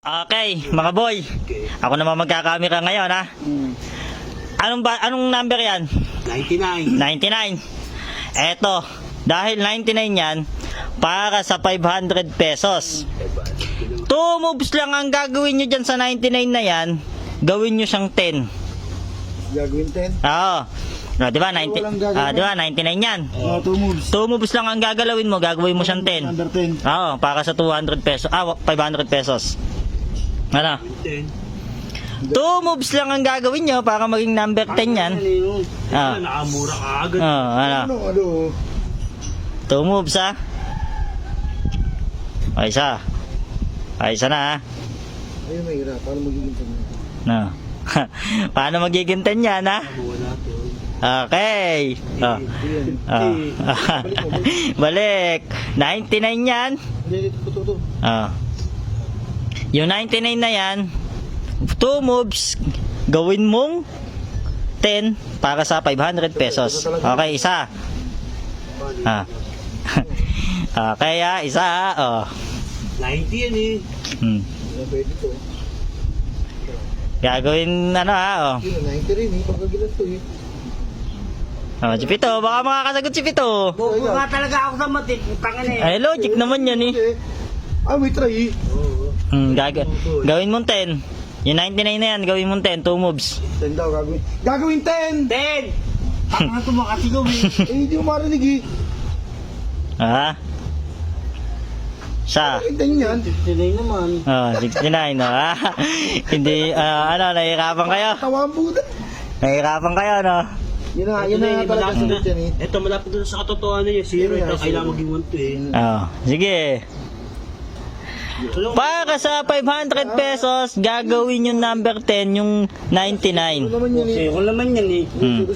Okay, mga boy. Ako naman magkakamera ngayon, ha? Anong number yan? 99. 99. Eto, dahil 99 yan, para sa 500 pesos. 2 moves lang ang gagawin nyo dyan sa 99 na yan. Gawin nyo siyang 10. Gagawin 10? Oo. No, di ba? Walang gagawin. Di ba? 99 yan. 2 moves. 2 moves lang ang gagalawin mo, gagawin mo siyang 10. Under 10. Oo, para sa 200 pesos. 500 pesos. Ano? 2 moves lang ang gagawin nyo para maging number 10 yan. Ah. Nakamura ka agad. Ano? Ano? 2 moves, ha? Okay, isa. Okay, isa na, ha? Ayun, may hirap. Paano magiging 10? No. Paano magiging 10 yan, ha? Wala to. Okay. Oh. Oh. Balik. 99 yan. Hindi, ito. Oh. Yung 99 na yan, 2 moves, gawin mong 10 para sa 500 pesos. Okay, isa. Ah. Okay, isa. Oh. 90 yan eh. Hmm. Pwede to. Gagawin oh. Yun, 90 rin eh. Pagkagilan to eh. Oh, si Pito, baka makakasagot si Pito. Bobo nga talaga ako sa matik. Putang ina eh. Ay, logic naman yan eh. May try eh. Gawin mong 10. Yung 99 na yan, gawin mong 10, 2 moves. 10 daw gagawin. Gagawin 10! 10! Pakang ito makasigaw eh. Hindi mo marinig eh. Ah. Siya. 10 yan. 69 naman. Oh, 69, no? Hindi, nahihirapan kayo? Tawang buda. Nahihirapan kayo, no? Yun na talaga sunod yan eh. Ito malapit doon sa katotohanan niya. Zero. Ito kailangan maging 1 to eh. Oh, sige. Para sa 500 pesos, gagawin yung number 10, yung 99. Ano naman yan eh. Zero naman yan eh.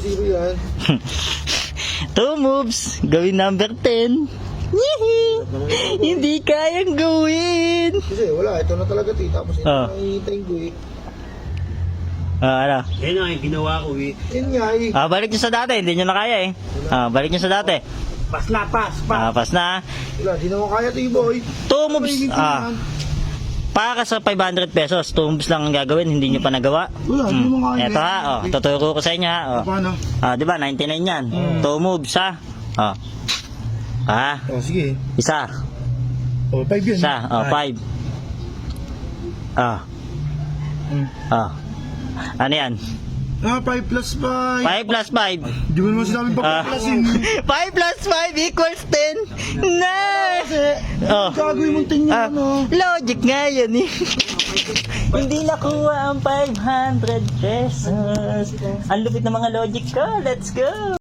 Zero yan. 2 moves, gawin number 10. Yee! Hindi kayang gawin. Kasi wala, ito na talaga eh. Tapos ito Oh. na hihintayin ko eh. Ano? Yan ang ginawa ko eh. Yun nga eh. Balik nyo sa dati, hindi nyo na kaya eh. Balik nyo sa dati. Pas na, pas. Pas na. Wala, di naman kaya ito eh boy. 2 moves, para sa 500 pesos, 2 moves lang ang gagawin, hindi nyo pa nagawa. Wala, di naman kaya. Ito tuturo ko sa inyo ha. Paano? Di ba, 99 yan. 2 moves ha. Oh, sige. Isa. Oh, 5 yun. Isa. 5. Ano yan? 5 plus 5. 5 plus 5. Di mo naman sinabing pa plus yun. 5 plus 5 equals 10. Nice! Gagawin mong 10 yan, ano? Logic nga yun eh. Hindi nakuha ang 500 pesos. Ang lupit ng mga logic ko. Let's go!